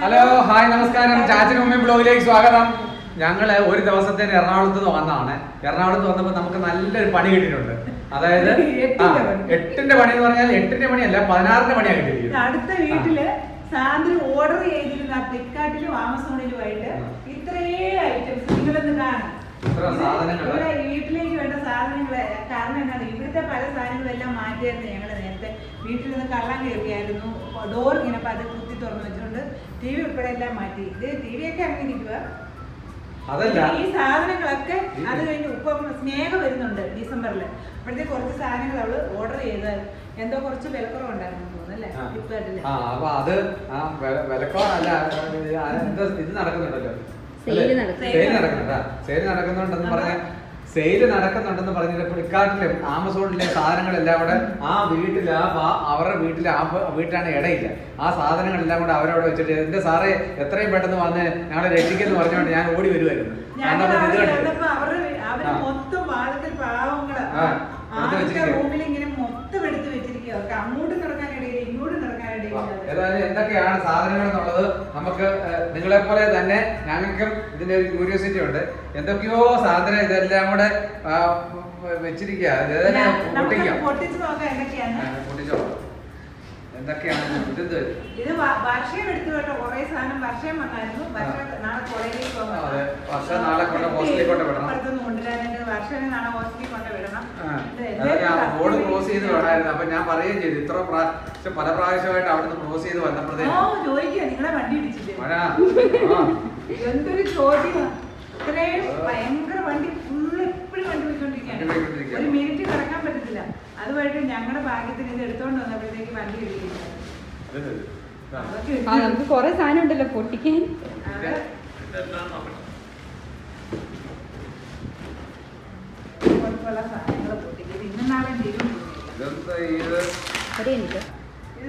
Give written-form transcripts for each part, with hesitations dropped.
Hello hi നമസ്കാരം. ചാച്ചനും ഉമ്മയും ബ്ലോഗിലേക്ക് സ്വാഗതം. ഞങ്ങള് ഒരു ദിവസത്തേന് എറണാകുളത്ത് നിന്ന് വന്നതാണ്. എറണാകുളത്ത് വന്നപ്പോൾ നമുക്ക് നല്ലൊരു പണി കിട്ടിയിട്ടുണ്ട്. അതായത് 8ന്റെ പണി എന്ന് പറഞ്ഞാൽ 8ന്റെ പണിയല്ല 16ന്റെ പണിയാണ് കിട്ടിയിരിക്കുന്നത്. അടുത്ത വീട്ടില് സാധനം ഓർഡർ ചെയ്തിരുന്ന ഫ്ലിപ്കാർട്ടിലും ആമസോണിലുമായിട്ട് ഇത്രയും ഐറ്റംസ് നിങ്ങളൊന്ന് കാണാം. ഇവിടെ വീട്ടിലേക്ക് വേണ്ട സാധനങ്ങള്. കാരണം എന്താണ്, ഇവിടുത്തെ പല സാധനങ്ങളെല്ലാം മാറ്റിയായിരുന്നു. ഞങ്ങള് നേരത്തെ വീട്ടിൽ നിന്ന് കള്ളം കയറിയായിരുന്നു. ഡോർ ഇങ്ങനെ അത് കുത്തി തുറന്നു വെച്ചുകൊണ്ട് TV ഉൾപ്പെടെ എല്ലാം മാറ്റി. ഇത് TV ഒക്കെ അങ്ങനെ ഇരിക്കുക. ഈ സാധനങ്ങളൊക്കെ അത് കഴിഞ്ഞ് ഇപ്പം സ്നേഹം വരുന്നുണ്ട് ഡിസംബറിൽ. അപ്പോഴത്തെ കുറച്ച് സാധനങ്ങൾ അവള് ഓർഡർ ചെയ്ത് എന്തോ കുറച്ച് വിലക്കുറവുണ്ടായിരുന്നു തോന്നുന്നല്ലേ ഫ്ലിപ്കാർട്ടില്. അപ്പൊ അത് വിലക്കുറവല്ല, ഇത് നടക്കുന്നുണ്ടല്ലോ, സെയിൽ നടക്കുന്നുണ്ടെന്ന് പറഞ്ഞിട്ട് ഫ്ലിപ്കാർട്ടിലും ആമസോണിലെ സാധനങ്ങളെല്ലാം കൂടെ ആ വീട്ടിൽ അവരുടെ വീട്ടിലാണ് ഇടയില്ല. ആ സാധനങ്ങളെല്ലാം കൂടെ അവരവിടെ വെച്ചിട്ട് എന്റെ സാറേ എത്രയും പെട്ടെന്ന് വന്ന് ഞങ്ങളെ രക്ഷിക്കെന്ന് പറഞ്ഞുകൊണ്ട് ഞാൻ ഓടി വരുമായിരുന്നു. റൂമിൽ ഇങ്ങനെ മൊത്തം എടുത്ത് വെച്ചിരിക്കുക. അങ്ങോട്ട് നടക്കാനിടയില്ല, ഇങ്ങോട്ട് നടക്കാനിടയില്ല. ഏതായാലും എന്തൊക്കെയാണ് സാധനങ്ങൾ എന്നുള്ളത് നമുക്ക് നിങ്ങളെ പോലെ തന്നെ ഞങ്ങൾക്കും ഇതിന്റെ ഒരു ക്യൂരിയോസിറ്റി ഉണ്ട്. എന്തൊക്കെയോ സാധനം ഇതെല്ലാം കൂടെ വെച്ചിരിക്കുക. പൊട്ടിച്ചു നോക്കാം എന്തൊക്കെയാണ്. ഇത് വർഷം എടുത്തു കേട്ടോ. കുറെ സാധനം വർഷം വന്നായിരുന്നു. നാളെ കോളേജിലേക്ക് പോകാം. കൊണ്ടുവരാനായിട്ട് വർഷം നാളെ ഹോസ്റ്റലിൽ കൊണ്ടുവിടണം. റോഡ് ക്രോസ് ചെയ്ത് വേണമായിരുന്നു. അപ്പൊ ഞാൻ പറയുകയും ചെയ്തു, ഇത്ര പല പ്രാവശ്യമായിട്ട് അവിടുന്ന് ക്രോസ് ചെയ്ത് വന്നപ്പോഴത്തേക്ക് ചോദിക്കുക നിങ്ങളെ വണ്ടി ഇടിച്ചിട്ട് എന്തൊരു ചോദ്യം. ഇത്രയും ഭയങ്കര വണ്ടി ഫുള്ള് എപ്പോഴും വണ്ടി പോയിക്കൊണ്ടിരിക്കുകയാണ്. ഒരു മിനിറ്റ് കിടക്കാൻ പറ്റത്തില്ല. അതുമായിട്ട് ഞങ്ങളുടെ ഭാഗ്യത്തിന് ഇത് എടുത്തോണ്ട് വന്നപ്പോഴത്തേക്ക് വണ്ടി ഇടിക്കില്ല. നമുക്ക് കൊറേ സാധനം ഉണ്ടല്ലോ പൊട്ടിക്കാൻ. സാധനങ്ങൾ പൊട്ടിക്കും. ഇന്നും നാളെ തീരും. ഇത്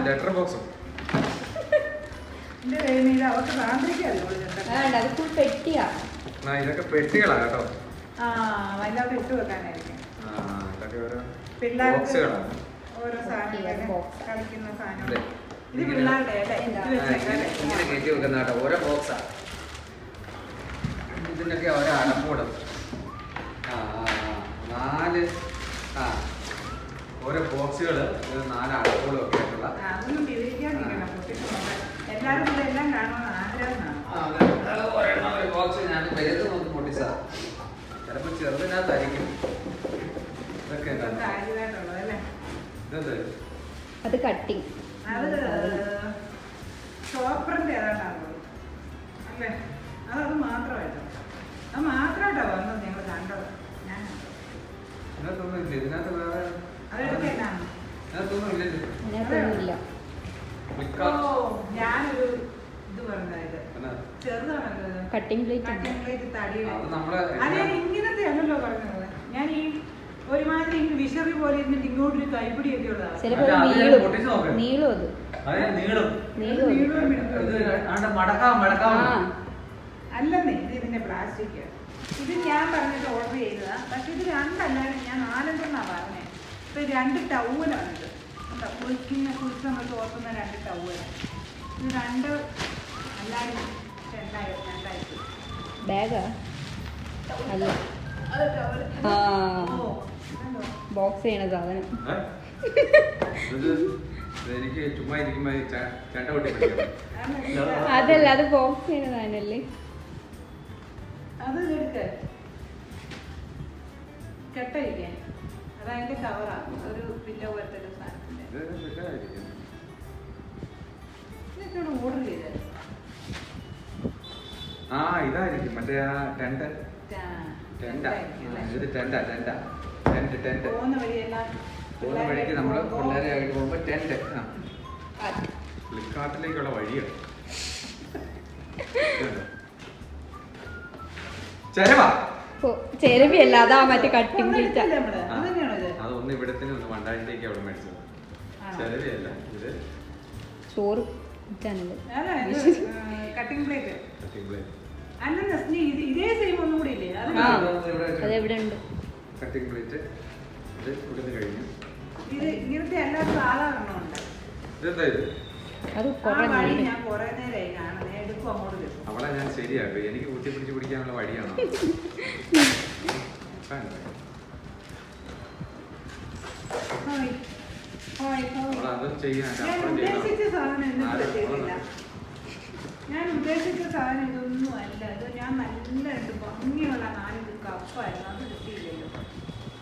ലെറ്റർ ബോക്സും ഇതൊക്കെ പെട്ടികളാ കേട്ടോ. വല്ലാതെ ഇട്ട് വെക്കാനായിരിക്കും. ഓരോ സാധനം കളിക്കുന്ന സാധനം. ഇത് പിള്ളേരുടെ കയറ്റി വെക്കുന്ന കേട്ടോ ഓരോ ബോക്സാ. ഇതിനൊക്കെ ഓരോ അടപ്പൂടും. ഓരോ ബോക്സുകൾ 4 അടപ്പൂടും ഒക്കെ ആയിട്ടുള്ള അതൊന്നും എല്ലാവരും കൂടെ എല്ലാം കാണുമെന്ന് ആഗ്രഹമാണ്. ബോക്സ് ഞാൻ വലുത് നോക്കി പൊട്ടിച്ചാ ചിലപ്പോ ചെറുതിനകത്തായിരിക്കും. ഇതൊക്കെ അത് കട്ടിങ്. അത് ഷോപ്പറിന്റെ ഏതാണ്ടാണോ അല്ലേ? അത് മാത്രമായിട്ടോ വന്നത് ഞങ്ങൾ കണ്ടത്. ഇതിനകത്ത് വേറെ ഞാനൊരു ഇത് പറഞ്ഞത് ചെറുതാണല്ലോ കട്ടിംഗ് പ്ലേറ്റ് തടിയുടെ. അതെ, ഇങ്ങനത്തെ അല്ലല്ലോ പറഞ്ഞത്. ഞാൻ ഈ ഒരുമാതിരി വിഷറി പോലെ ഇരുന്നിട്ട് ഇങ്ങോട്ടൊരു കൈപ്പിടിയൊക്കെ ഉള്ളതാണ്. അല്ലെന്നേ, ഇത് ഇതിന്റെ പ്ലാസ്റ്റിക്. ഇത് ഞാൻ പറഞ്ഞിട്ട് ഓർഡർ ചെയ്തതാ. പക്ഷെ ഇത് 2 അല്ലാണ്ട് ഞാൻ 4 പറഞ്ഞത്. ഇപ്പൊ 2 ടൗവലാണിത്. കുളിക്കുന്ന നമ്മൾ തോർക്കുന്ന 2 ടൗവൽ. ഇത് 2 അല്ലാണ്ട് 2 ബാഗാ അല്ല, ബോക്സ് ചെയ്യണ സാധനം. എനിക്ക് ചുമ്മാ ഇരിക്കുമ്പോ അതല്ല, അത് ബോക്സ് ചെയ്യണ സാധനല്ലേ. അത് കെട്ടഴിക്കാൻ അതതിന്റെ കവറാ. ഒരു പില്ലോ പോലത്തെ ഒരു സാധനത്തിന്റെ ഇതൊക്കെ ഓർഡർ ചെയ്തത്. ഇതായിരിക്കും മറ്റേ ആ ടെന്റ്. ഇത് ടെന്റ് പോകുന്ന വഴിക്ക് നമ്മള് പിള്ളേരെ ആയിട്ട് പോകുമ്പോ ടെന്റ്. ഫ്ലിപ്കാർട്ടിലേക്കുള്ള വഴിയാണ്. ചെരുവിയല്ല, അതാ മറ്റേ കട്ടിങ് പ്ലേറ്റ്. അതൊന്ന് ഇവിടത്തിന് ഒന്ന് വണ്ടായിട്ടേക്ക് അവിടെ മേടിച്ചത്. ചെലവിയല്ല ഇത്. ചോറ് ജനല്. Cutting plate cutting plate. അല്ല നീ ഇതേ സെയിം ഒന്നും കൂടി ഇല്ലേ? അത് ആ അതെവിടെ ഉണ്ട്? കട്ടിംഗ് പ്ലേറ്റ് ഇത് ഇവിടുന്ന് കഴിഞ്ഞു. ഇത് ഇങ്ങനത്തെ അല്ലാത്ത സാധാരണ ഉണ്ട്. ഇതെന്താ ഇത്? അത് ആ കുറെ വഴി ഞാൻ കുറെ നേരമായി കാണുന്നത്. എടുക്കും അങ്ങോട്ട് കിട്ടും. അവളെ ഞാൻ ശരിയാക്കും. എനിക്ക് കുത്തി പിടിച്ച് പിടിക്കാനുള്ള വഴിയാണോ? അവളത് ചെയ്യാൻ ഞാൻ ഉദ്ദേശിച്ച സാധനം എന്നിട്ട് പറ്റിയിട്ടില്ല. ഞാൻ ഉദ്ദേശിച്ച സാധനം ഇതൊന്നും അല്ല. ഇത് ഞാൻ നല്ലതായിട്ട് ഭംഗിയുള്ള 4 കപ്പായിരുന്നു. അത് കിട്ടിയില്ലല്ലോ.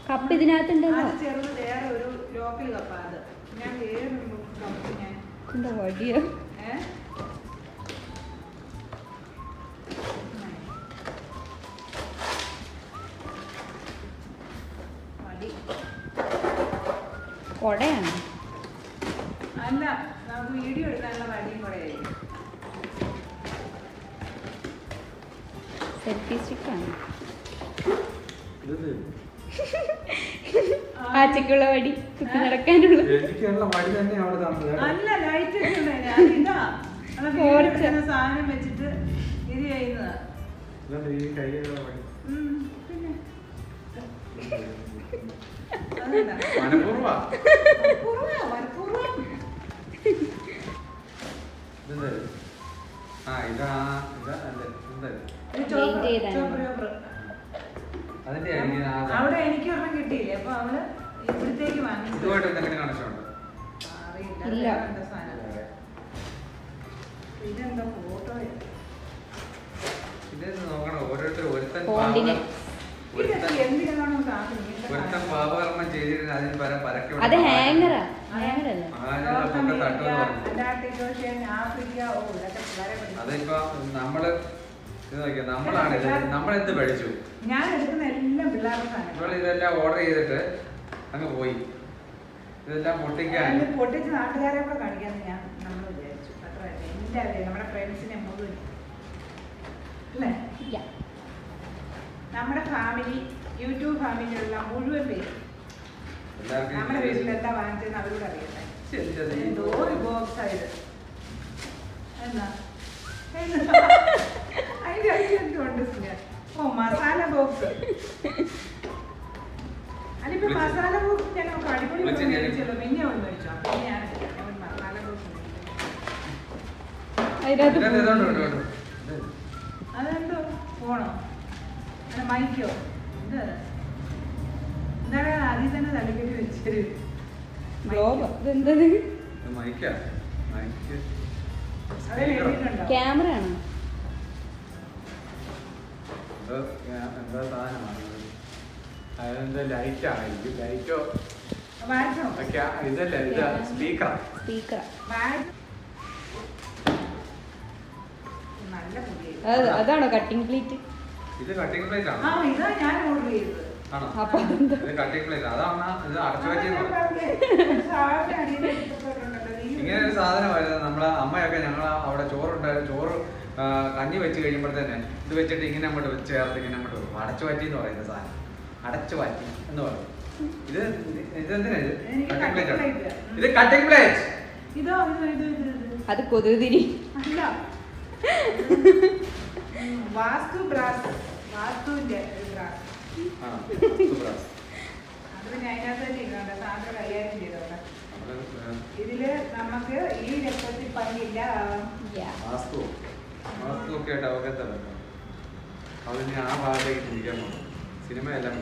കപ്പ് ഇതിനകത്തുണ്ടല്ലോ. അത് ചെറുത് വേറെ ഒരു ലോക്കൽ കപ്പാ. അത് ഞാൻ വേറൊരു കപ്പ് ഞാൻ എന്താ വടിയോ? കൊടയാണ്. അല്ല, നമുക്ക് വീഡിയോ എടുക്കാനുള്ള വടിയും കൂടെ ആയിരിക്കും. സെൽഫി സ്റ്റിക്കാണ്. ഇത് ആച്ചക്കുള്ള വടി കുത്തി നടക്കാനുള്ള. എനിക്കുള്ള വഴി തന്നെ അവിടെ തന്നത്. അല്ല, ലൈറ്റ് ഒക്കെ ഉണ്ടായിരുന്നു. ഇതാ അത് വീഡിയോ എടുക്കുന്ന സാധനം വെച്ചിട്ട് ഇത് ചെയ്യുന്നതാ. ഈ കയ്യിലുള്ള വഴി പിന്നെ അതെന്താ മനപൂർവ്വ മനഃപൂർവ്വം. ഇതെന്താ? ആ ഇതാ ഇതാ അല്ലേ എന്താ ഇത് ചോപ്പർ. അതിന്റെ അവിടെ എനിക്ക് ഒരെണ്ണം കിട്ടിയില്ലേ? അപ്പൊ അവള് ഇവിടത്തേക്ക് വാങ്ങിച്ചു. ഇതുമായിട്ട് എന്തെങ്കിലും കണക്ഷൻ ഉണ്ടോ? അറിയില്ല. ഇല്ല. എന്താ സാധനം? ഇതെന്താ ഫോട്ടോ? ഇത് നോക്കണം. ഓരോരുത്തർ ഒരുത്തൻ എന്തിനാണോ കാണുന്നത്? ഒരുത്തൻ പാപകർമ്മം ചെയ്തിട്ട് അതിന് പരം പരക്കെ അത് ഹാങ്ങറാ. ഹാങ്ങറല്ല. അതിപ്പോ നമ്മള് ഇത് നോക്കിയാ നമ്മളാണ് ഇത് നമ്മളെന്ത് പഠിച്ചു? ഞാൻ എടുക്കുന്ന എല്ലാം പിള്ളേരുടെ സാധനം. ഇപ്പോൾ ഇതെല്ലാം ഓർഡർ ചെയ്തിട്ട് അങ്ങ് പോയി. ഇതെല്ലാം പൊട്ടിക്കാൻ പൊട്ടിച്ച് നാട്ടുകാരെയൊക്കെ കാണിക്കാന്ന് നമ്മൾ വിചാരിച്ചു. അത്ര എല്ലാവരെയും നമ്മുടെ ഫ്രണ്ട്സിനെ മുഴുവൻ അല്ലേ? നമ്മുടെ ഫാമിലി, യൂട്യൂബ് ഫാമിലിയുള്ള മുഴുവൻ പേര് നമ്മുടെ വീട്ടിലെന്താ വാങ്ങിച്ചതെന്ന് അവരോട് അറിയട്ടെ. എന്തോ ഒരു ബോക്സ് ആയത് എന്നാ അതിന്റെ അടിയുണ്ട്. ഓ, മസാല ബോക്സ്. അതിപ്പോ മസാല ബോക്സ് ഞാൻ അടിപൊളി മേടിച്ചല്ലോ. പിന്നെ ഒന്ന് മേടിച്ചോ. പിന്നെയാണ് മസാല ബോക്സ്. അതെന്തോ ഫോണോ അല്ല മൈക്കോ? എന്താണ് ആദ്യം തന്നെ തലക്കെട്ടി വെച്ചൊരു ക്യാമറ ആണോ? എന്താ സാധനമാണ്? അതെന്താ ലൈറ്റ് ആയിരിക്കും. ലൈറ്റോ ഇതല്ലേ? ഇത് സ്പീക്കറാ. സ്പീക്കറാ. അതാണോ കട്ടിംഗ് പ്ലേറ്റ്? ഇത് കട്ടിംഗ് പ്ലേറ്റ് ആണോ? ഇതാ ഞാൻ ഓർഡർ ചെയ്തത്. ആണോ? അപ്പൊ ഇത് കട്ടിംഗ് പ്ലേറ്റ്. അതാണ് ഇത് അടച്ചു പറ്റിയെന്ന്. ഇങ്ങനെ ഒരു സാധനമായിരുന്നു. നമ്മളെ അമ്മയൊക്കെ ഞങ്ങൾ അവിടെ ചോറ് കഞ്ഞി വെച്ച് കഴിയുമ്പോഴത്തേനെ ഇത് വെച്ചിട്ട് ഇങ്ങനെ അങ്ങോട്ട് ചേർത്ത് ഇങ്ങനെ അങ്ങോട്ട് വെക്കും. അടച്ചു പറ്റി എന്ന് പറയുന്ന സാധനം. അടച്ചു പറ്റി എന്ന് പറയും. ഇത് ഇതെന്തിനാ? ഇത് കട്ടിംഗ് പ്ലേറ്റ് ആണ്. ഇത് കട്ടിംഗ് പ്ലേറ്റ്. അത് കൊതുകുതിരി. അല്ല, വാസ്തു ബ്രാസ്. വാസ്തുവിന്റെ ഒരു ബ്രാസ്. അത് പിന്നെ അതിനകത്ത് തന്നെ ഇരുന്നുണ്ട്. സാന്ദ്ര കൈകാര്യം ചെയ്തോട്ടെ. ഇതില് നമുക്ക് ഈ രക്തത്തിൽ പങ്കില്ല. ഒക്കെ ആയിട്ട് അവർക്ക് എന്താ പറ്റും? അതിന് ആ ഭാഗത്തേക്ക് ചിന്തിക്കാൻ പോകും. സിനിമയെല്ലാം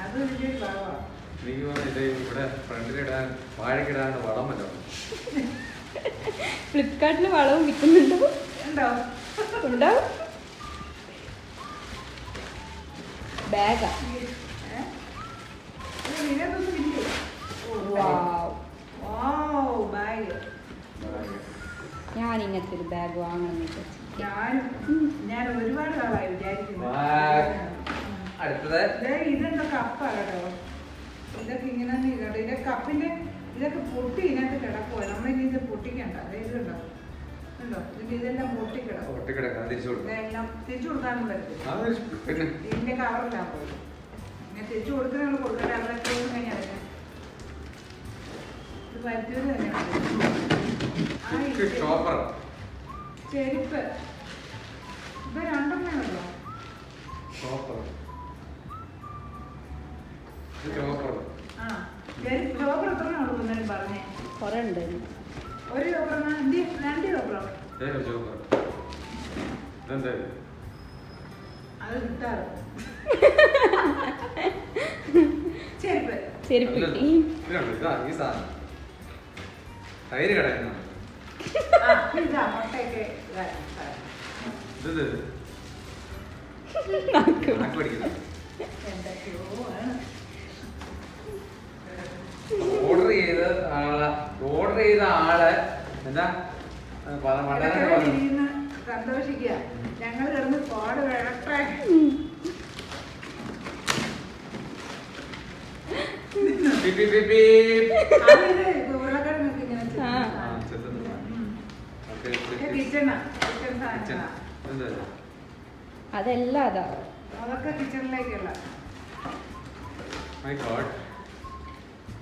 അത് വലിയൊരു ഭാഗമാണ്. എനിക്ക് തോന്നുന്നു ഇത് ഇവിടെ ഫ്രണ്ടിലിടാൻ വാഴക്കിടാൻ വളമല്ലോ. ഫ്ലിപ്കാർട്ടിൽ വളവും വിൽക്കുന്നുണ്ടോ? ഉണ്ടോ? ഉണ്ടാവും. ബാഗാ. ഞാൻ ഇങ്ങനത്തെ ഒരു ബാഗ് വാങ്ങണം. ഞാൻ ഒരുപാട് നാളായി വിചാരിക്കുന്നു. ഇതെന്താ കപ്പാണ് കേട്ടോ. ഇതൊക്കെ ഇങ്ങനെ കേട്ടോ. ഇതൊക്കെ കപ്പിന്റെ ഇതൊക്കെ പൊട്ടി ഇതിനകത്ത് കിടക്കുവാ. നമ്മളിനി ഇത് പൊട്ടിക്കണ്ട. ഇതുണ്ടോ ഉണ്ടോ? ഇതെല്ലാം പൊട്ടിക്കിടക്കും. എല്ലാം തിരിച്ചു കൊടുക്കാനും പറ്റും. ഇതിന്റെ കവറിലാ പോയി ഇങ്ങനെ തിരിച്ചു കൊടുക്കുന്ന കൊടുക്കട്ടെ. അതൊക്കെ കഴിഞ്ഞാൽ ഇത് പറ്റൂര് തന്നെയാണ്. ഷോപ്പർ. ചെരുപ്പ് ഇപ്പൊ രണ്ടെണ്ണേ ഉള്ളൂ. ഷോപ്പർ. ഷോപ്പർ. ആ ചെരുപ്പ് ഷോപ്പർ എത്ര ഉള്ളൂ എന്നാലും പറഞ്ഞേ. കുറെ ഉണ്ട്. ഒരു ഷോപ്പറാണ് രണ്ട് ഷോപ്പറാണ്. ഷോപ്പർ. ഇതെന്താ? അത് കിട്ടാറ്. ചെരുപ്പ്. ചെരുപ്പ് കിട്ടി. ഈ സാധനം തൈര് കടയുന്നു. ഇതാ മുട്ടയൊക്കെ ഇത് എന്തൊക്കെയോ ആണ്. ഓർഡർ ചെയ്ത ആള് എന്താ ഇരിക്കുന്ന സന്തോഷിക്കുക. ഞങ്ങൾ കിടന്ന് പാട് വേണട്ടെ. ഉരുളക്കിഴങ്ങൊക്കെ ഇങ്ങനെ കിച്ചണാ കിച്ചൺ സാധനങ്ങളാ. അതെല്ലാം അതാ. അതൊക്കെ കിച്ചണിലേക്കുള്ള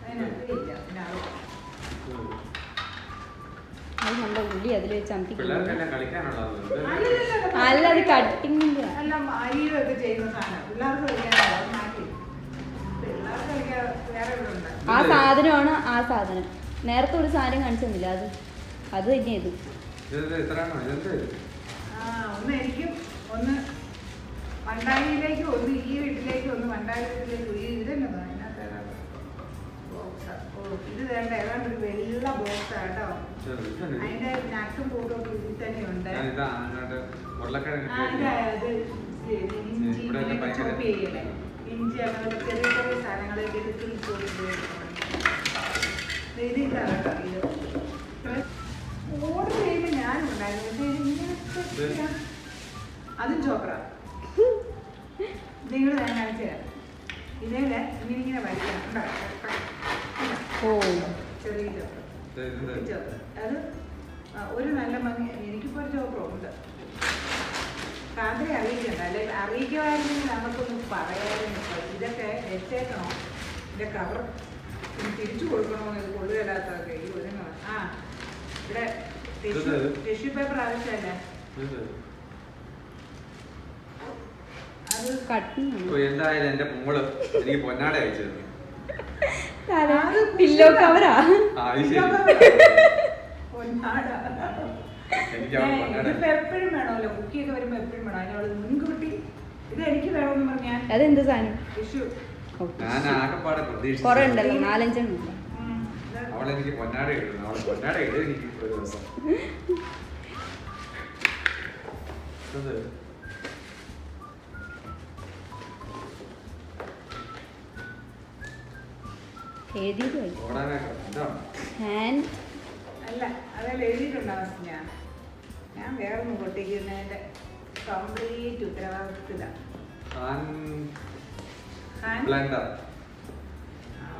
അതിനകത്ത് ഇല്ല. പിന്നെ അത് നല്ല ഉള്ളി അതിൽ വെച്ച് അമത്തിക്കുന്നു. പിള്ളേർക്കെല്ലാം കളിക്കാനുള്ളത്. അല്ല അത് കട്ടിങ്ങിന്റെ. എല്ലാം അരിയൊക്കെ ചെയ്യുന്ന സാധനം പിള്ളേർക്ക് കളിക്കാനുള്ള മാറ്റി. പിള്ളേർക്ക് കളിക്കാൻ വേറെ ഉണ്ട്. ആ സാധനമാണ് ആ സാധനം. നേരത്തെ ഒരു സാധനം കാണിച്ചു തന്നില്ല, അത് തന്നെ ഇത്. ഒന്ന് എനിക്കും ഒന്ന് മണ്ടായിലേക്ക് ഒന്ന് ഈ വീട്ടിലേക്ക് ഒന്ന് മണ്ടായി വീട്ടിലേക്ക് ഇതന്നെ ഇത് വേണ്ട ഏതാണ്ട് ഒരു വെള്ള ബോക്സ് കേട്ടോ. അതിന്റെ നട്ടും പൂട്ടൊക്കെ ഇതിൽ തന്നെ ഉണ്ട്. ഇഞ്ചി ചോപ്പ് ചെയ്യണേ. ഇഞ്ചി അങ്ങനത്തെ ചെറിയ ചെറിയ സാധനങ്ങൾ എടുത്ത് ഇത് കേട്ടോ. ഇത് ഓർഡർ ചെയ്യുമ്പോൾ ഞാനുണ്ടായിരുന്നു. അതും ചോപ്പറ നിങ്ങൾ ഞാൻ കാണിച്ചു തരാം. ഇതേലെ ഇങ്ങനെ വരയ്ക്കണം. ചെറിയ ചോപ്പർ അത് ഒരു നല്ല ഭംഗി. എനിക്കിപ്പോൾ ഒരു ചോപ്പറുണ്ട്. കാന്തരെ അറിയിക്കണ്ട. അല്ലെ അറിയിക്കുമായിരുന്നെങ്കിൽ നമുക്കൊന്ന് പറയാമായിരുന്നു. ഇതൊക്കെ വെച്ചേക്കണോ, ഇതിന്റെ കവർ തിരിച്ചു കൊടുക്കണോ, ഇത് കൊള്ളുകയില്ലാത്തതൊക്കെ ഈ ഒരുങ്ങണം. ആ ഇവിടെ ടിഷ്യൂ പേപ്പർ ആവശ്യമല്ലേ. അത് എന്തായാലും എന്റെ മോള് എനിക്ക് പൊന്നാട അയച്ചു തന്നു. പില്ലോ കവറാ. ഇതിപ്പോ എപ്പോഴും വേണമല്ലോ. കുക്കിയൊക്കെ വരുമ്പോ എപ്പോഴും വേണം. അതിനോട് മുൻകൂട്ടി ഇത് എനിക്ക് വേണമെന്ന് പറഞ്ഞാൽ അതെന്ത് സാധനം? ടിഷ്യൂ ഞാൻ ആകെപ്പാടെ പ്രതീക്ഷിച്ചു. കുറെ ഉണ്ടല്ലോ, 4-5 അവളെനിക്ക് പൊന്നാട ഇടുന്നു. അവളെ പൊന്നാട ഇടും എനിക്ക് ഒരു ദിവസം. ഹാൻഡ് അല്ല അതെല്ലാം എഴുതിയിട്ടുണ്ടാവും. ഞാൻ വേറെ ഒന്നും പൊട്ടിക്കുന്നതിന്റെ കംപ്ലീറ്റ് ഉത്തരവാദിത്തത്തിലാണ്.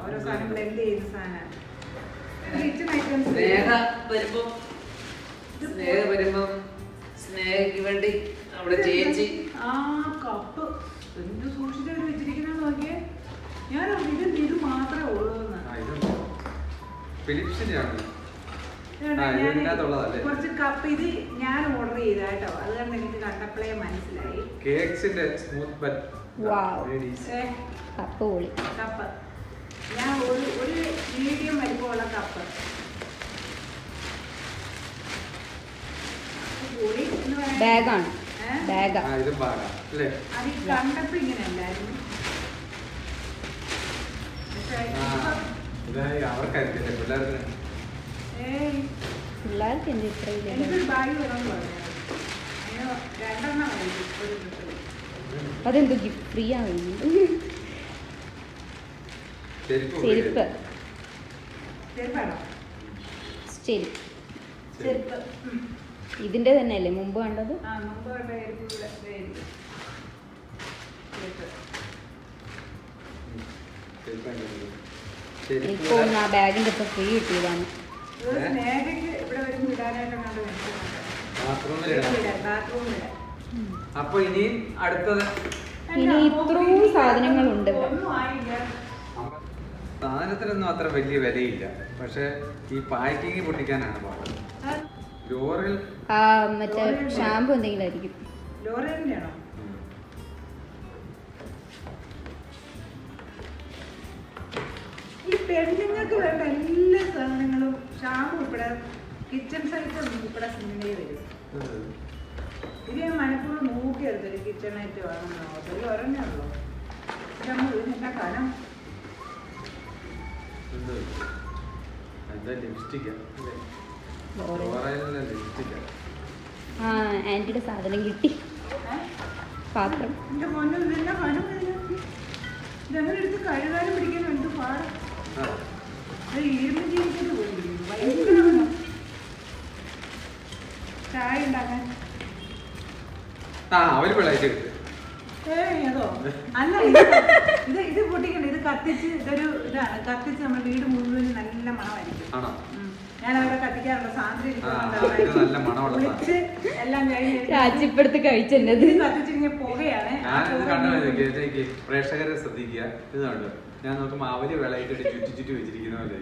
ഓരോ സാധനം ബ്ലെൻഡ് ചെയ്യുന്ന സാധനമാണ്. കിച്ചൺ ഐറ്റംസ് സ്നേഹയ്ക്ക് വേണ്ടി അവിടെ ചേച്ചി ആ കപ്പ് എന്ത് സൂക്ഷിച്ചായിട്ട് വെച്ചിരിക്കുന്ന നോക്കിയേ. ഞാൻ ഇത് മാത്രമേ ഉള്ളൂ എന്ന്. കുറച്ച് കപ്പ് ഇത് ഞാൻ ഓർഡർ ചെയ്ത കേട്ടോ. അത് കണ്ട് എനിക്ക് കണ്ടപ്പോഴേ മനസ്സിലായി. കപ്പ് ഞാൻ ഒരു മീഡിയം വലിപ്പമുള്ള കപ്പ് ബാഗാണ്. അത് കണ്ടപ്പോ ഇങ്ങനെ അല്ലായിരുന്നു. പിള്ളേർക്ക് എന്ത് ഇത്രയില്ല. എനിക്കൊരു ബാഗ് വേണമെന്ന് പറഞ്ഞു. 2 അതെന്തോ ഗിഫ്റ്റ് ഫ്രീ ആണ്. ചെരുപ്പ് ചെരുപ്പ് ഇതിന്റെ തന്നെയല്ലേ മുമ്പ് കണ്ടത്? ഇപ്പൊ ആ ബാഗിന്റെ ഇപ്പൊ ഫ്രീ കിട്ടിയതാണ്. അപ്പൊ ഇനി അടുത്തത് ഇനി ഇത്രയും സാധനങ്ങളുണ്ട്. സാധനത്തിനൊന്നും അത്ര വലിയ വിലയില്ല. പക്ഷെ ഈ പാക്കിങ് പൊട്ടിക്കാനാണ് പാട്. ലോറിൽ മറ്റേ ഷാമ്പു എന്തെങ്കിലും ആയിരിക്കും. ലോറിയലിന്റെ ആണോ? ഈ പെണ്ണുങ്ങൾക്ക് വേണ്ട എല്ലാ സാധനങ്ങളും ഷാമ്പു ഉൾപ്പെടെ കിച്ചൺ സൈറ്റ് ഉൾപ്പെടെ സിനിമയിൽ വരും. ഇത് ഞാൻ മനഃപൂർവ്വം നോക്കിയെടുത്തൊരു കിച്ചൺ ഐറ്റം ആണെന്നോ അതിൽ ഒരെണ്ണേ ഉള്ളൂ. ഇതിന്റെ കനം ആന്റിയുടെ സാധനം കിട്ടി. പാത്രം എന്റെ മോനും ഇതെല്ലാം കനം ഇതെങ്ങനെ എടുത്ത് കഴുകാനും പിടിക്കാനും എന്ത് പാടാ. ഇരുന്ന് ജീവിച്ചിട്ട് പോയിരിക്കുന്നു. ഭയങ്കര ചായ ഉണ്ടാക്കാൻ അവര് പിള്ളേറ്റ് അതോ അല്ല, ഇത് പൊട്ടിക്കണ്ട. ഇത് കത്തിച്ച് ഇതൊരു ഇതാണ്. കത്തിച്ച് നമ്മുടെ വീട് മുഴുവൻ നല്ല മണമായിരിക്കും. ഞാൻ അവിടെ കത്തിക്കാറുണ്ട്. സാന്ദ്രിച്ച് എല്ലാം കഴിഞ്ഞ് രാജിപ്പെടുത്ത് കഴിച്ചത് കത്തിച്ചിങ്ങനെ പുകയാണ്. പ്രേക്ഷകരെ ശ്രദ്ധിക്കുക. ഇത് കണ്ടു ഞാൻ നോക്കുമ്പോ അവര് വിളയിട്ട് ചുറ്റി വെച്ചിരിക്കുന്ന പോലെ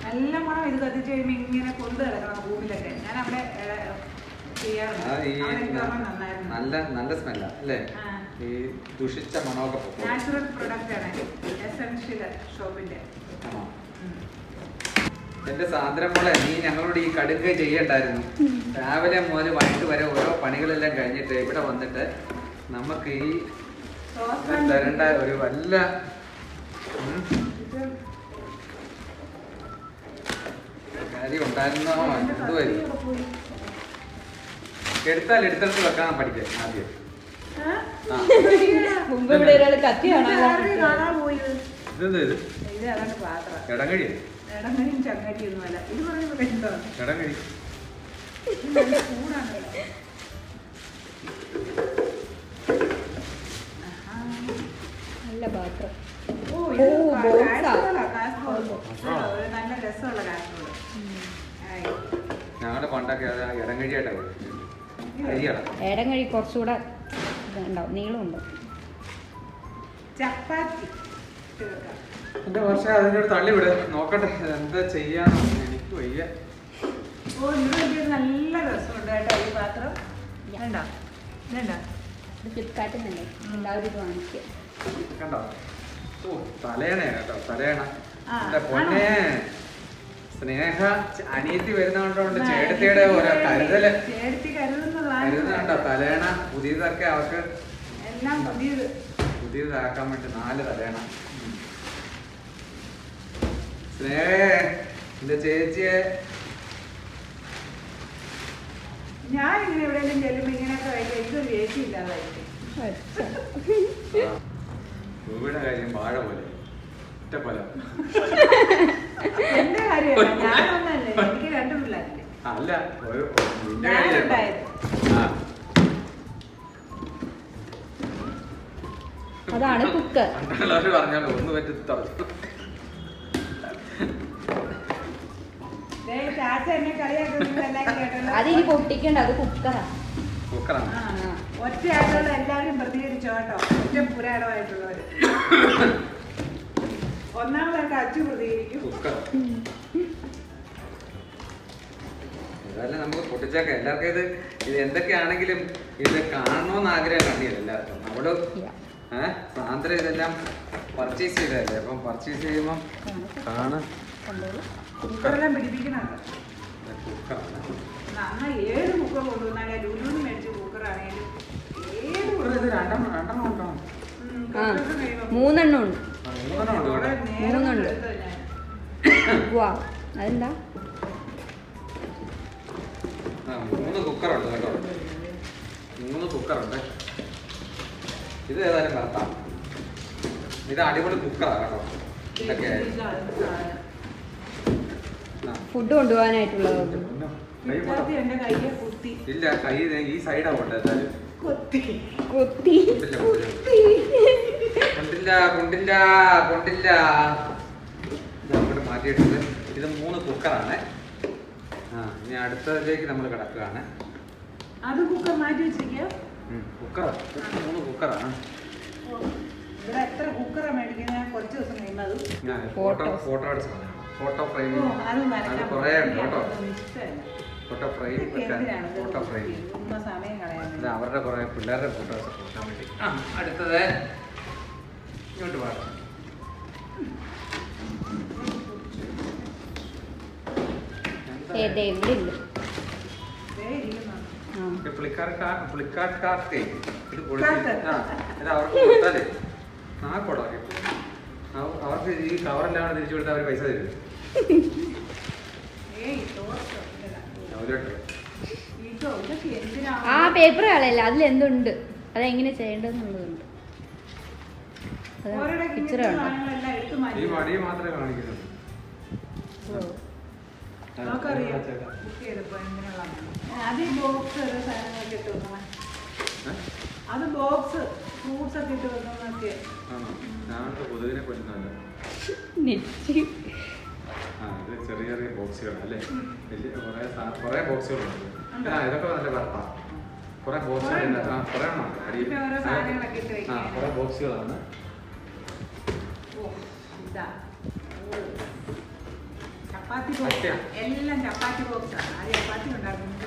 നല്ല മണം. ഇത് കത്തിച്ച് കഴിയുമ്പോ ഇങ്ങനെ കൊണ്ടു കിടക്കണം റൂമിലൊക്കെ. ഞാൻ അവിടെ നല്ല സ്മെല്ലാ അല്ലേ? ഈ ദുഷിച്ച മണമൊക്കെ നാച്ചുറൽ പ്രൊഡക്റ്റ് ആണ് എസൻഷ്യൽ ഷോപ്പിന്റെ. എന്റെ സാന്ദ്രം പോലെ നീ ഞങ്ങളോട് ഈ കടുക്ക ചെയ്യണ്ടായിരുന്നു. രാവിലെ മുതൽ വൈകിട്ട് വരെ ഓരോ പണികളെല്ലാം കഴിഞ്ഞിട്ട് ഇവിടെ വന്നിട്ട് നമുക്ക് ഈ തരേണ്ട ഒരു വല്ല കാര്യം ഉണ്ടായിരുന്നോ എന്തുവായിരുന്നു? എടുത്തിട്ട് വെക്കാൻ പഠിക്കാം ആദ്യം. മുമ്പ് ഇവിടെ ഒരാൾ കത്തി ഇടങ്ങഴി ഇടങ്ങഴിയും ചങ്ങഴിയൊന്നുമല്ല. ഇത് പറയുന്നത് എന്തോ ഇടങ്ങഴി ചൂടാണ്. നല്ല പാത്രം. ഓ ഇത് നല്ല രസമുള്ള കാസറോള്. ഞങ്ങളുടെ പണ്ടൊക്കെ ഇടങ്ങഴിയായിട്ടാണ്. ഇടങ്ങഴി കുറച്ചുകൂടെ ഉണ്ടാവും, നീളമുണ്ട്. ചപ്പാത്തി എന്റെ പക്ഷെ അതിന്റെ ഒരു തള്ളി വിട് നോക്കട്ടെ എന്താ ചെയ്യാന്ന് എനിക്ക് വയ്യ. ഓ ഇത് നല്ല രസമുണ്ട് കേട്ടോ ഈ പാത്രം. കണ്ടോ ഇതുണ്ടോ? ഫ്ലിപ്കാർട്ടിൽ നിന്നല്ലേ എല്ലാവരും ഇത് വാങ്ങിക്കുക. കണ്ടോ? ഓ തലയണയാ കേട്ടോ, തലയണ. എന്റെ പൊന്നെ സ്നേഹ അനിയത്തി വരുന്നതുകൊണ്ട് ചേട്ടത്തിയുടെ ഓരോ കരുതല് കരുതുന്നുണ്ടോ? തലയണ പുതിയതൊക്കെ അവർക്ക് എല്ലാം പുതിയതാക്കാൻ വേണ്ടി 4 തലയണ. സ്നേഹേ എന്റെ ചേച്ചിയെ ഞാൻ ഇങ്ങനെ എവിടെയെങ്കിലും ചെല്ലുമ്പോ ഇങ്ങനെയൊക്കെ കഴിക്കും. എനിക്കൊരു ചേച്ചി ഇല്ലാതായിരിക്കും. ഭൂമിയുടെ കാര്യം വാഴ പോലെ ഒറ്റപ്പല. എന്റെ കാര്യമല്ല, ഞാനൊന്നല്ലേ, എനിക്ക് 2 പിള്ളേരില്ലേ. അല്ല അതാണ് കുക്കർ. പറഞ്ഞാലോ ഒന്ന് പറ്റി അതിനി പൊട്ടിക്കണ്ട, അത് കുക്കറാ. കുക്കറാണ്. ഒറ്റയായിട്ടുള്ള എല്ലാവരും പ്രതികരിച്ചോ കേട്ടോ. ഒറ്റ പുരാടമായിട്ടുള്ളവര്. ഒന്നാമതൊക്കെ അച്ചു പ്രതികരിക്കും. ഇതെല്ലാം നമുക്ക് പൊട്ടിച്ചേക്കാം. എല്ലാവർക്കും ഇത് എന്തൊക്കെയാണെങ്കിലും ഇത് കാണണമെന്ന് ആഗ്രഹം കണ്ടില്ല എല്ലാവർക്കും. അവള് സാന്ദ്ര ഇതെല്ലാം പർച്ചേസ് ചെയ്തതല്ലേ. അപ്പം പർച്ചേസ് ചെയ്യുമ്പം കുക്കറെല്ലാം പിടിപ്പിക്കുന്നുണ്ട്. കുക്കറാണ്. അന്ന് 7 കുക്കർ കൊണ്ടുവന്നാലേ ലുലുവിന് മേടിച്ച കുക്കറാണേലും 7 രണ്ടെണ്ണം ഉണ്ടോ? 3 ഉണ്ട്. 3 ഉണ്ട്. വാ അതെന്താ? 3 കുക്കറുണ്ട് കേട്ടോ. 3 കുക്കറുണ്ട്. ഇത് ഏതായാലും വരത്താം. ഇത് അടിപൊളി കുക്കറാണ് കേട്ടോ. ഇതൊക്കെ ഫുഡ് കൊണ്ടുപോകാനായിട്ടുള്ളത്. ഇല്ല, കൈ ഈ സൈഡാ കൊണ്ടത്. കൊണ്ടില്ല. അങ്ങോട്ട് മാറ്റിയിട്ടുണ്ട്. ഇത് 3 കുക്കറാണ്. ഇനി അടുത്തതിലേക്ക് നമ്മൾ കിടക്കുകയാണ്. അത് കുക്കർ മാറ്റി വെച്ചിരിക്കുക. കുക്കർ 3 കുക്കറാണ്. ഇവിടെ എത്ര കുക്കറാ മേടിക്കുന്നത്? ഞാൻ കുറച്ച് ദിവസം കഴിയുമ്പോൾ ഫോട്ടോ അടിച്ചു ഫോട്ടോ ഫ്രെയിം ഓ, അത് വരയ്ക്കാൻ കുറേ ഉണ്ട് കേട്ടോ. അതൊന്നും ഇഷ്ടമല്ല. ഫോട്ടോ ഫ്രെയിം വെക്കാൻ എന്തിനാണ് ഇത് ഫോട്ടോ ഫ്രെയിം ചുമ്മാ സമയം കളയാൻ ഇത് അവരുടെ കുറേ പിള്ളേരുടെ ഫോട്ടോസ് കൊടുക്കാൻ വേണ്ടി. അടുത്തത് ഇങ്ങോട്ട് പാടാം. ഏത് എവിടെ ഇല്ല. ദേ ഇരിക്കുന്നു. ആ പുള്ളിക്കാർക്കാർക്ക് ഇത് കൊടുത്ത് ഇത് അവർക്ക് കൊടുത്താലേ നാക്കോടാക്കി അവർക്ക് ഈ കവറെല്ലാം തിരിച്ചു കൊടുത്താൽ അവർ പൈസ തരും. ഏയ് തോർത്ത് ഇല്ല. അവരോട്ട് ഇതോ ഇതൊക്കെ എന്തിനാ? ആ പേപ്പർ കളയല്ല, അതിലെന്തുണ്ട്, അതെങ്ങനെ ചെയ്യേണ്ടതെന്നുള്ളതുണ്ട്. ഓരോടെ പിക്ചർ ഇങ്ങനത്തെ കണ്ടോ? സാധനങ്ങളെല്ലാം എടുത്ത് ഈ മാറ്റി. മടിയെ മാത്രമേ കാണിക്കുന്നുള്ളൂ. നമുക്കറിയാം ബുക്ക് ചെയ്തപ്പോ എങ്ങനെയുള്ളതാണ്. അത് ഈ ബോക്സ് ഓരോ സാധനങ്ങളൊക്കെ ഇട്ട് വെക്കണം. അത് ബോക്സ് ഫ്രൂട്ട്സ് ഒക്കെ ഇട്ട് വെക്കുന്നതൊക്കെ. ആണോ? ഞാനത് കൊതുകിനെ കൊല്ലുന്നതല്ല. നെറ്റ് ഇത് ചെറിയ ചെറിയ ബോക്സുകൾ അല്ലേ? വലിയ കുറേ ബോക്സുകളുണ്ട്. ഇതൊക്കെ നല്ല വർത്താ. കുറെ ബോക്സുകൾ കുറെ എണ്ണം ഉണ്ട്. അതിന്റെ ഓരോ സാധനങ്ങളൊക്കെ ഇട്ട് വെക്കാൻ. കുറെ ബോക്സുകളാണ്. ഓ, ഇതാ. ഓ. ചപ്പാത്തി ബോക്സ് എല്ലാം ചപ്പാത്തി ബോക്സാണ്. അത് ചപ്പാത്തി ഉണ്ടാക്കുന്നത്.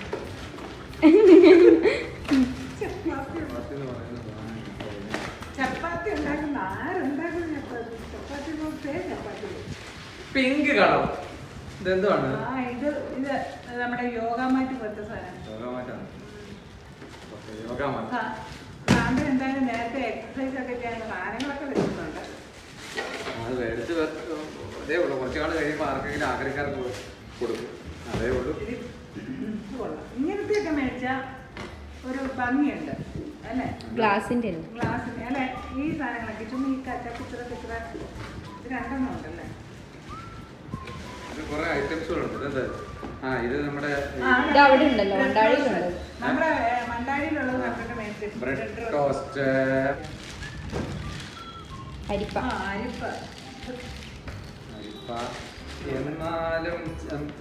ചപ്പാത്തി എന്ന് പറയുന്നത് ചപ്പാത്തി ഉണ്ടാക്കുന്ന ആരുണ്ടാക്കുന്ന ചപ്പാത്തി? ചപ്പാത്തി ബോക്സേ ചപ്പാത്തി ബോക്സ്. പിങ്ക് കളർ ഇതെന്തുവാണ്? ആ ഇത് ഇത് നമ്മുടെ യോഗ മാറ്റ് പോലത്തെ സാധനം. യോഗമാറ്റാണ്. യോഗമാറ്റ്. സാറിന് എന്തായാലും നേരത്തെ എക്സസൈസ് ഒക്കെ ചെയ്യാൻ സാധനങ്ങളൊക്കെ വെച്ചിട്ടുണ്ട്. അത് മേടിച്ച് അതേ ഉള്ളൂ. കുറച്ച് നാൾ കഴിയുമ്പോൾ ആർക്കെങ്കിലും ആഗ്രഹക്കാർക്ക് കൊടുക്കും. അതേ ഉള്ളൂ. ഇത് കൊള്ളാം. ഇങ്ങനത്തെയൊക്കെ മേടിച്ചാൽ ഒരു ഭംഗിയുണ്ട് അല്ലേ? ഗ്ലാസിന്റെ അല്ലേ? ഗ്ലാസ്സിന് അല്ലെ? ഈ സാധനങ്ങളൊക്കെ ചുമ്മാ ഈ കച്ചപ്പിച്ചിറ ഇത് രണ്ടെണ്ണം ഉണ്ടല്ലേ? ഇത് കുറെ ഐറ്റംസുകളുണ്ട്. ഇതെന്ത്? ഇത് നമ്മുടെ ഇത് അവിടെ ഉണ്ടല്ലോ, മണ്ടാടിയിലുണ്ടല്ലോ. നമ്മുടെ മണ്ടാടിയിലുള്ളത് കണ്ടിട്ട് മേടിച്ചു. ബ്രെഡ് ടോസ്റ്റ്, അരിപ്പ. അരിപ്പ. അരിപ്പ. എന്നാലും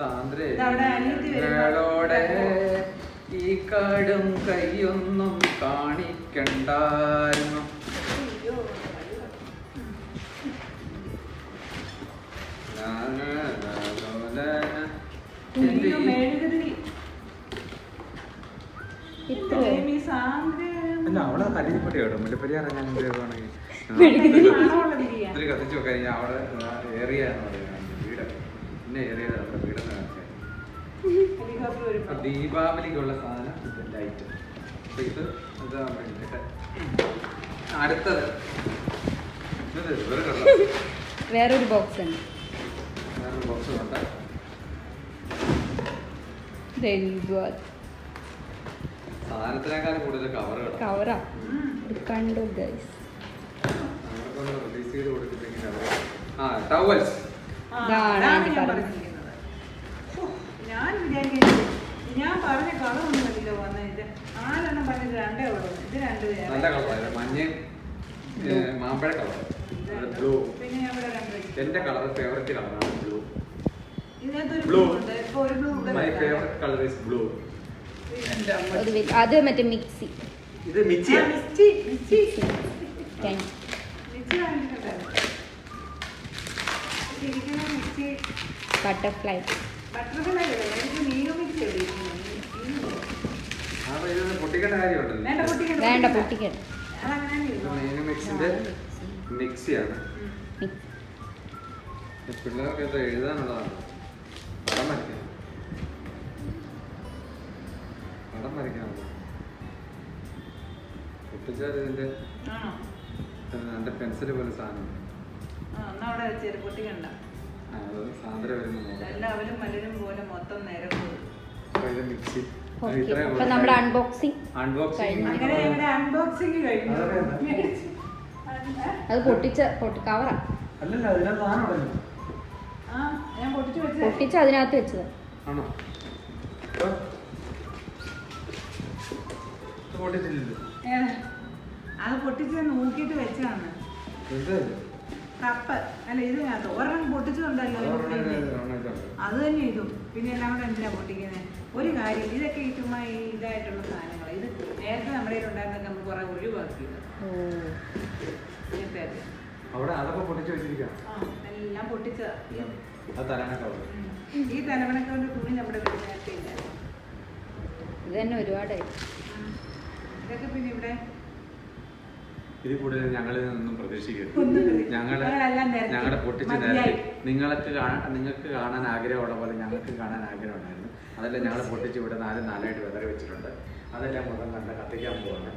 താന്ത്രേ ഇതവിടെ അനിയത്തി വരുമ്പോ- ോടെ ഈ കടും കൈയൊന്നും കാണിക്കണ്ടായിരുന്നു. അയ്യോ, എനിക്ക് മെഴുകുതിരി. ഇത്ര ഈ സാന്ദ്രം. അല്ല അവിടെ കരിപ്പട്ടി കേട്ടോ. മുല്ലപ്പെരിയാർ ഞാൻ ആണെങ്കിൽ മണമുള്ള തിരിയാ. ഒത്തിരി കത്തിച്ചു കഴിഞ്ഞാൽ അവിടെ ഏറിയ എന്ന് പറയുന്നത് വീട് പിന്നെ ഏറിയ നമ്മുടെ വീടെന്ന് കാണിച്ചാൽ ഹെലികോപ്റ്റർ വരുമ്പോ. ദീപാവലിക്കുള്ള സാധനം ഇതിൻ്റെ ഐറ്റം. അപ്പൊ ഇത് ഇതാ വേണ്ടിയിട്ട് അടുത്തത് ഇത് വേറെ കണ്ടോ? വേറൊരു ബോക്സ് ഉണ്ട്. വേറൊരു ബോക്സ് കൊണ്ട് സാധനത്തിനേക്കാളും കൂടുതൽ കവറുകൾ കവറാ കണ്ടു ഗൈസ്. അവർക്കൊന്ന് റിലീസ് ചെയ്ത് കൊടുത്തിട്ടുണ്ടെങ്കിൽ അവർ ടവൽസ്. ആ, ഇതാണ് അതാണ് ഞാൻ ഞാൻ പറഞ്ഞത്. പറഞ്ഞിരിക്കുന്നത്. ഓ, ഞാൻ വിചാരിക്കുന്നത് ഞാൻ പറഞ്ഞ കളറൊന്നുമല്ലോ വന്നത്. ആരെണ്ണം പറഞ്ഞത് രണ്ടേ ഉള്ളൂ. ഇത് രണ്ട് നല്ല കളറാണ്. മഞ്ഞയും മാമ്പഴ കളർ, ബ്ലൂ. പിന്നെ ഞാൻ ഇവിടെ രണ്ട് വെച്ചു. എന്റെ കളർ ഫേവറേറ്റ് കളറാണ് ബ്ലൂ. ഇതിനകത്തൊരു Blue. ബ്ലൂ ഉണ്ട്. ഇപ്പൊ ഒരു ബ്ലൂ ഇവിടെ മൈ വെക്കാം. Favourite colour is blue. അത് മറ്റേ മിക്സി. ഇത് മിച്ചിയാണ്. മിച്ചി, മിച്ചി. താങ്ക് മിച്ചി വാങ്ങിയിട്ടുണ്ടായിരുന്നു. ഇരിക്കുന്ന മിച്ചി ബട്ടർഫ്ലൈ. ബട്ടർഫ്ലൈ ഇല്ല. എനിക്ക് മീനു മിച്ചി ഇവിടെ ഇരിക്കുന്നു. അപ്പൊ ഇത് പൊട്ടിക്കേണ്ട കാര്യമുണ്ടല്ലോ. വേണ്ട പൊട്ടിക്കണ്ട. വേണ്ട പൊട്ടിക്കട്ടെ. അതങ്ങനെ ഇത് ഇരുന്നോ. മെയിൻ മിക്സിന്റെ മിക്സിയാണ്. പിള്ളേർക്ക് എന്താ എഴുതാനുള്ളതാണ്. പടം വരയ്ക്കണം. പടം വരയ്ക്കാനുള്ളത് പൊട്ടിച്ചാൽ ഇതിന്റെ ആണോ? എന്റെ പെൻസിൽ പോലെ സാധനം. എന്നാ അവിടെ വെച്ചേര്, പൊട്ടിക്കണ്ട. അത് സാന്ദ്ര വരുന്ന നോക്കാം. എല്ലാവരും മലരും പോലെ മൊത്തം നേരം പോകും. അപ്പൊ ഇത് മിക്സി ഓക്കെ, അപ്പൊ നമ്മുടെ അൺബോക്സിങ് അൺബോക്സിംഗ് കഴിഞ്ഞു. അങ്ങനെ ഞങ്ങളുടെ അൺബോക്സിംഗ് കഴിഞ്ഞു. അതൊക്കെ എന്താ? മേടിച്ച്. അത് കവറാ അല്ലല്ല അതിനകത്ത് സാധനം. ആ, ഞാൻ പൊട്ടിച്ച് വെച്ചത്. പൊട്ടിച്ച് അതിനകത്ത് വെച്ചത്. ആണോ? ഇത് പൊട്ടിച്ചില്ലല്ലോ. ഏത്? അത് പൊട്ടിച്ച് നോക്കിയിട്ട് വെച്ചതാണ്. ഇത് കപ്പ് അല്ല, ഇതിനകത്ത് ഒരെണ്ണം പൊട്ടിച്ചുണ്ടല്ലോ. അത് തന്നെ ഇതും. പിന്നെ എല്ലാം കൂടെ എന്തിനാ പൊട്ടിക്കുന്നത്? ഒരു കാര്യം, ഇതൊക്കെ ഈ ചുമ്മാ ഈ ഇതായിട്ടുള്ള സാധനങ്ങൾ. ഇത് നേരത്തെ നമ്മുടെ കയ്യിലുണ്ടായിരുന്നൊക്കെ നമ്മൾ കുറെ ഒഴിവാക്കിയത്. ഓ നേരത്തെ അവിടെ അതൊക്കെ പൊട്ടിച്ച് വെച്ചിരിക്കാം. ആ, എല്ലാം പൊട്ടിച്ചതാ. അത് തലമണക്കവർ. ഈ തലമണക്കവന്റെ തുണി നമ്മുടെ വീട്ടിൽ നേരത്തെ ഇല്ല. ഇത് തന്നെ ഒരുപാടായി. ഇതൊക്കെ പിന്നെ ഇവിടെ ഇതിൽ കൂടുതൽ ഞങ്ങളിൽ നിന്നും പ്രതീക്ഷിക്കരുത്. ഞങ്ങളെല്ലാം നേരത്തെ ഞങ്ങളുടെ പൊട്ടിച്ച് നേരത്തെ മതിയായി. നിങ്ങൾക്ക് കാണാൻ ആഗ്രഹമുള്ള പോലെ ഞങ്ങൾക്ക് കാണാൻ ആഗ്രഹമുണ്ടായിരുന്നു. അതെല്ലാം ഞങ്ങൾ പൊട്ടിച്ച് ഇവിടെ 4 വെതറി വെച്ചിട്ടുണ്ട്. അതെല്ലാം മൊത്തം കണ്ട കത്തിക്കാൻ പോവാണ്.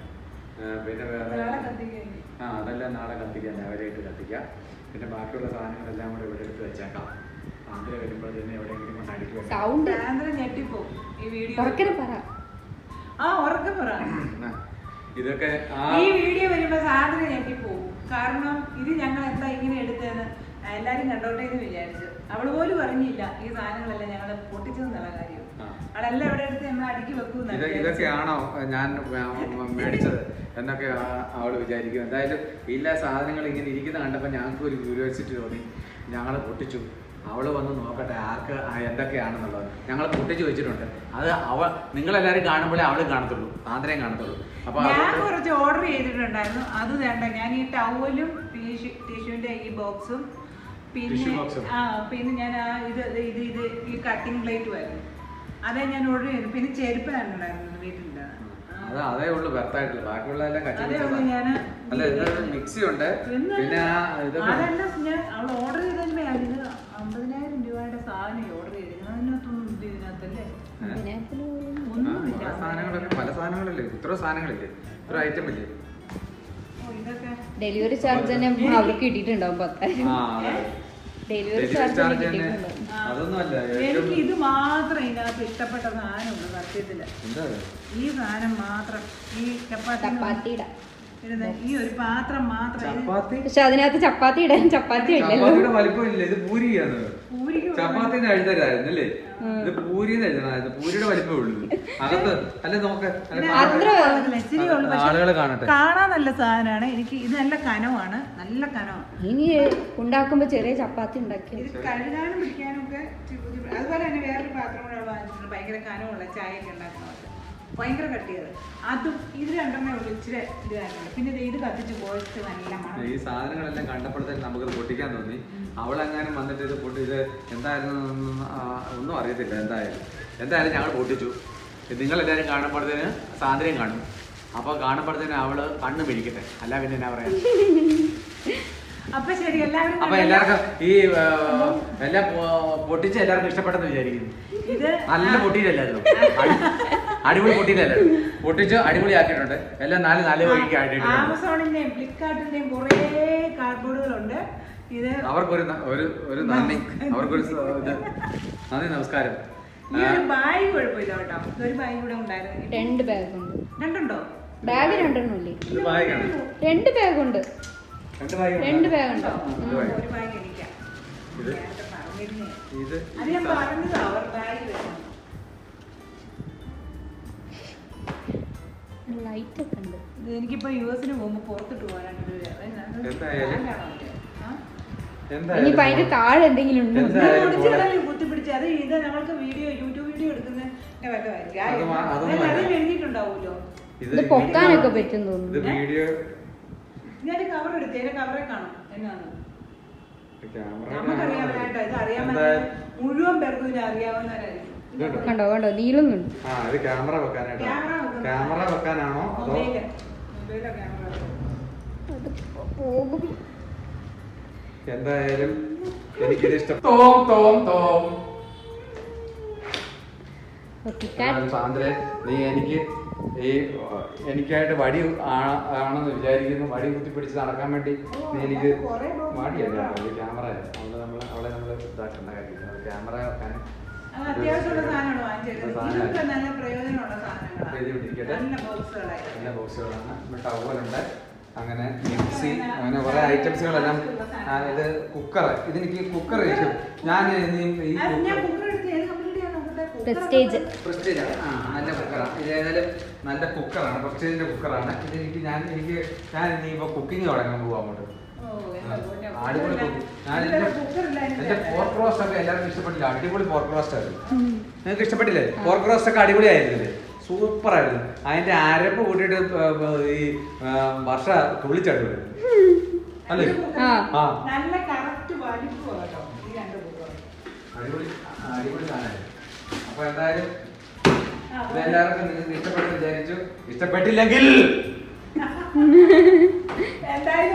പിന്നെ വേറെ അതെല്ലാം നാളെ കത്തിക്കാം, രാവിലെയായിട്ട് കത്തിക്കാം. പിന്നെ ബാക്കിയുള്ള സാധനങ്ങളെല്ലാം കൂടെ ഇവിടെ എടുത്ത് വെച്ചേക്കാം. ആന്ധ്ര വരുമ്പോൾ തന്നെ എവിടെയെങ്കിലും കൊണ്ട് അടിക്കുക. സൗണ്ട് ഞെട്ടിപ്പോ ഈ വീഡിയോ പറ. ഉറക്കെ പറ. ഇതൊക്കെ ഈ വീഡിയോ വരുമ്പോ സാധനം ഞെട്ടിപ്പോവും. കാരണം ഇത് ഞങ്ങൾ എന്താ ഇങ്ങനെ എടുത്തതെന്ന് എല്ലാരും കണ്ടോട്ടെ എന്ന് വിചാരിച്ചു. അവള് പോലും പറഞ്ഞില്ല ഈ സാധനങ്ങളെല്ലാം ഞങ്ങൾ പൊട്ടിച്ചതെന്നുള്ള കാര്യം. അവളെല്ലാം ഇവിടെ എടുത്ത് നമ്മൾ അടുക്കി വെക്കും. ഇതൊക്കെയാണോ ഞാൻ മേടിച്ചത് എന്നൊക്കെ അവള് വിചാരിക്കും. എന്തായാലും എല്ലാ സാധനങ്ങൾ ഇങ്ങനെ ഇരിക്കുന്ന കണ്ടപ്പോൾ ഞങ്ങൾക്ക് ഒരു ക്യൂരിയോസിറ്റി തോന്നി. ഞങ്ങൾ പൊട്ടിച്ചു. അവള് വന്ന് നോക്കട്ടെ ആർക്ക് എന്തൊക്കെയാണെന്നുള്ളത്. ഞങ്ങൾ പൊട്ടിച്ച് വെച്ചിട്ടുണ്ട്. അത് നിങ്ങളെല്ലാവരും കാണുമ്പോഴേ അവള് കാണത്തുള്ളൂ, ആന്ധ്രയും കാണത്തുള്ളൂ. അപ്പൊ ഞാൻ കുറച്ച് ഓർഡർ ചെയ്തിട്ടുണ്ടായിരുന്നു. അത് വേണ്ട, ഞാൻ ഈ ടവലും ടിഷ്യൂവിന്റെ ഈ ബോക്സും പിന്നെ ഞാൻ ഇത് ഈ കട്ടിംഗ് പ്ലേറ്റും ആയിരുന്നു. അതേ ഞാൻ ഓർഡർ ചെയ്തു. പിന്നെ ചെരുപ്പ് കണ്ടിട്ടുണ്ടായിരുന്നു വീട്ടിലുണ്ട്. അതേ ഉള്ളു ബെർത്തായിട്ടുള്ളു. ബാക്കിയുള്ള മിക്സി ഉണ്ട്. പിന്നെ അതെല്ലാം ഞാൻ അവൾ ഓർഡർ ചെയ്തല്ലേ. അതിന് 50,000 രൂപയുടെ സാധനം ഓർഡർ ചെയ്തു. അതിനകത്തൊന്നും ഇത് ഇതിനകത്തല്ലേ സാധനങ്ങളൊക്കെ പല സാധനങ്ങളല്ലേ, ഇത്ര സാധനങ്ങളില്ലേ, ഇത്ര ഐറ്റം ഇല്ലേ. ഡെലിവറി ചാർജ് തന്നെ അവർക്ക് കിട്ടിയിട്ടുണ്ടാവും 10,000. ഡെലിവറി ചാർജ് അതൊന്നും അല്ല. എനിക്ക് ഇത് മാത്രം ഇതിനകത്ത് ഇഷ്ടപ്പെട്ട സാധനമുള്ളൂ സത്യത്തില്. ഈ സാധനം മാത്രം, ഈ ചപ്പാത്തിയുടെ ഈ ഒരു പാത്രം മാത്രം. പക്ഷെ അതിനകത്ത് ചപ്പാത്തി ഇടാൻ ചപ്പാത്തി വലിപ്പമില്ല. ഇത് പൂരിയാണ്. ചപ്പാത്തിന്റെ എഴുതരായിരുന്നല്ലേ, ഇത് പൂരിന്ന് എഴുതണമായിരുന്നു. പൂരിയുടെ വലിപ്പമേ ഉള്ളൂ. അകത്ത് അല്ലെ നോക്ക്, ആളുകൾ കാണട്ടെ. കാണാൻ നല്ല സാധനമാണ്. എനിക്ക് ഇത് നല്ല കനമാണ്, നല്ല കനമാണ്. ഇനി ഉണ്ടാക്കുമ്പോ ചെറിയ ചപ്പാത്തി ഉണ്ടാക്കി ഇത് കഴുകാനും പിടിക്കാനും ഒക്കെ. അതുപോലെ തന്നെ വേറൊരു പാത്രം കൂടെ വാങ്ങിച്ചിട്ടുണ്ട്, ഭയങ്കര കനമുള്ള ചായയൊക്കെ ഉണ്ടാക്കുന്നത്, ഭയങ്കര കട്ടിയത്. അതും ഇത് രണ്ടെണ്ണേ ഉള്ളൂ ഇച്ചിരി ഇതായിട്ടുണ്ട്. പിന്നെ ഇത് കത്തിച്ച് പോയിട്ട് നല്ല മണം. ഈ സാധനങ്ങളെല്ലാം കണ്ടപ്പോഴത്തേക്ക് നമുക്കത് പൊട്ടിക്കാൻ തോന്നി. അവളെങ്ങാനും വന്നിട്ട് ഇത് ഇത് എന്തായിരുന്നു ഒന്നും അറിയത്തില്ല. എന്തായാലും ഞങ്ങൾ പൊട്ടിച്ചു. നിങ്ങളെല്ലാവരും കാണുമ്പോഴത്തേന് സാന്ദ്രയും കാണും. അപ്പോൾ കാണുമ്പോഴത്തേന് അവള് കണ്ണ് പിടിക്കട്ടെ, അല്ല പിന്നെ എന്നാ പറയാ. അപ്പൊ ശരി, എല്ലാവരും അപ്പൊ എല്ലാവർക്കും ഈ എല്ലാം പൊട്ടിച്ച് എല്ലാവർക്കും ഇഷ്ടപ്പെട്ടെന്ന് വിചാരിക്കുന്നു. നല്ല പൊട്ടിയില്ലായിരുന്നു, അടിപൊളി പൊട്ടിയില്ലായിരുന്നു. പൊട്ടിച്ച് അടിപൊളിയാക്കിയിട്ടുണ്ട്. എല്ലാം 4 വഴിക്ക് ആക്കിയിട്ടുണ്ട്. ആമസോണിന്റെയും ഫ്ലിപ്കാർട്ടിന്റെയും കുറേ കാർഡ്ബോർഡുകളുണ്ട്. ഇത് അവർക്കൊരു നന്ദി, അവർക്കൊരു നന്ദി, നമസ്കാരം. ബാഗ് കുഴപ്പമില്ല കേട്ടോ. ഒരു ബാഗ് കൂടെ ഉണ്ടായിരുന്നു. 2 ബാഗുണ്ട്. രണ്ടുണ്ടോ? ബാഗ് 2 ഇല്ലേ? 2 ബാഗാണ്. 2 ബാഗുണ്ട്. 2 ബാഗുണ്ടോ? ഒരു ബാഗ് എനിക്കാ. അത് ഞാൻ പറഞ്ഞതാ, അവർ ബാഗ് വേണം. ലൈറ്റ് ഒക്കെ ഉണ്ട്. എനിക്കിപ്പോ യുഎസിന് പോകുമ്പോ പുറത്തിട്ട് പോകാനായിട്ട് ഇനിയിപ്പോ അതിന്റെ താഴെ എന്തെങ്കിലും ഉണ്ടോ? കുത്തിപ്പിടിച്ച് അത് ഇത് നമ്മൾക്ക് യൂട്യൂബ് വീഡിയോ എടുക്കുന്ന എഴുതിയിട്ടുണ്ടാവൂലോ. ഇത് പൊക്കാനൊക്കെ പറ്റും തോന്നുന്നു. ഞാൻ കവർ എടുത്തേ, കവറെ കാണാം എന്നാന്ന്. നമുക്കറിയാമല്ലോ, ഇത് അറിയാൻ മുഴുവൻ പേർക്കും ഇത് അറിയാവുന്നവരായിരിക്കും. കണ്ടോ നീളുന്നുണ്ട്. ക്യാമറ വെക്കാനാണോ അതോ എന്തായാലും എനിക്കിത് ഇഷ്ടപ്പെട്ടു. സാന്ദ്രേ, നീ എനിക്കായിട്ട് വടി ആണെന്ന് വിചാരിക്കുന്നു. വടി കുത്തിപ്പിടിച്ച് നടക്കാൻ വേണ്ടി നീ എനിക്ക് വടിയല്ല, ക്യാമറ. അവളെ നമ്മൾ ഇതാക്കേണ്ട കാര്യം. ക്യാമറ വെക്കാൻ അത്യാവശ്യമുള്ള സാധനമാണ് വാങ്ങിച്ചത്. നല്ല പ്രയോജനമുള്ള സാധനങ്ങളാണ്, നല്ല ബോക്സുകളാണ്. ടവലുണ്ട്, അങ്ങനെ മിക്സി, അങ്ങനെ കുറെ ഐറ്റംസുകളെല്ലാം. ഇത് കുക്കർ, ഇതെനിക്ക് കുക്കർ ഇഷ്ടം. ഞാൻ ഈ പ്രസ്റ്റീജ് നല്ല കുക്കറാണ്. ഇത് ഏതായാലും നല്ല കുക്കറാണ്, പ്രസ്റ്റീജിന്റെ കുക്കറാണ്. ഇതെനിക്ക് ഞാൻ ഇനിയിപ്പോ കുക്കിംഗ് തുടങ്ങാൻ പോവാൻ അങ്ങോട്ട്. അടിപൊളി കുക്കിംഗ്. എന്റെ പോർക്ക് റോസ്റ്റ് ഒക്കെ എല്ലാവർക്കും ഇഷ്ടപ്പെട്ടില്ല. അടിപൊളി പോർക്ക് റോസ്റ്റ് ആയിരുന്നു. നിങ്ങൾക്ക് ഇഷ്ടപ്പെട്ടില്ലേ? പോർക്ക് റോസ്റ്റ് ഒക്കെ അടിപൊളിയായിരുന്നില്ലേ? സൂപ്പർ ആയിരുന്നു. അതിന്റെ അരപ്പ് കൂട്ടിയിട്ട് ഈ വർഷ തുള്ളിച്ചടിപൊളി അല്ലേ? അടിപൊളി സാധനം. അപ്പൊ എന്തായാലും ഇതെല്ലാവർക്കും നിങ്ങൾക്ക് ഇഷ്ടപ്പെട്ടു വിചാരിച്ചു. ഇഷ്ടപ്പെട്ടില്ലെങ്കിൽ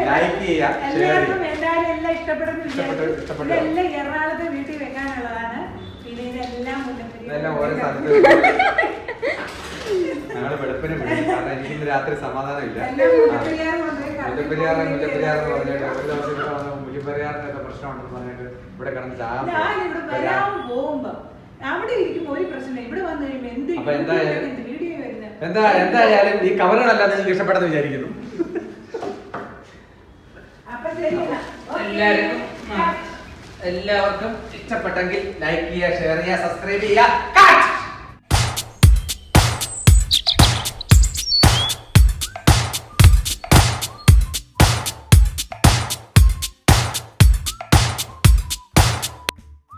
ലൈക്ക് ചെയ്യുക, എല്ലാവർക്കും എന്തായാലും എല്ലാം ഇഷ്ടപ്പെടുന്നു വിചാരിച്ചു. ഇതെല്ലാം എറണാകുളത്ത് വീട്ടിൽ വെക്കാനുള്ളതാണ്. പിന്നെ ഇതെല്ലാം ഇതെല്ലാം ഓരോ സ്ഥലത്ത് ഞങ്ങള് വെളുപ്പിന് വിളിക്കും. കാരണം എനിക്കിന്ന് രാത്രി സമാധാനമില്ല. മുല്ലപ്പെരിയാറ് മുല്ലപ്പെരിയാറ് പറഞ്ഞിട്ട് ഒരു ദിവസം ഇവിടെ വന്ന് മുല്ലപ്പെരിയാറിന്റെ പ്രശ്നമുണ്ടെന്ന് പറഞ്ഞിട്ട് ഇവിടെ കിടന്ന് പോകുമ്പോ അവിടെ ഇരിക്കുമ്പോ ഒരു പ്രശ്നം ഇവിടെ വന്നു കഴിയുമ്പോ അപ്പൊ വീഡിയോ വരുന്നത് എന്തായാലും ഈ കവറുകളെല്ലാം നിങ്ങൾക്ക് ഇഷ്ടപ്പെടുന്നു വിചാരിക്കുന്നു. അപ്പൊ ശരി, എല്ലാവർക്കും ഇഷ്ടപ്പെട്ടെങ്കിൽ ലൈക്ക് ചെയ്യുക, ഷെയർ ചെയ്യുക, സബ്സ്ക്രൈബ് ചെയ്യുക.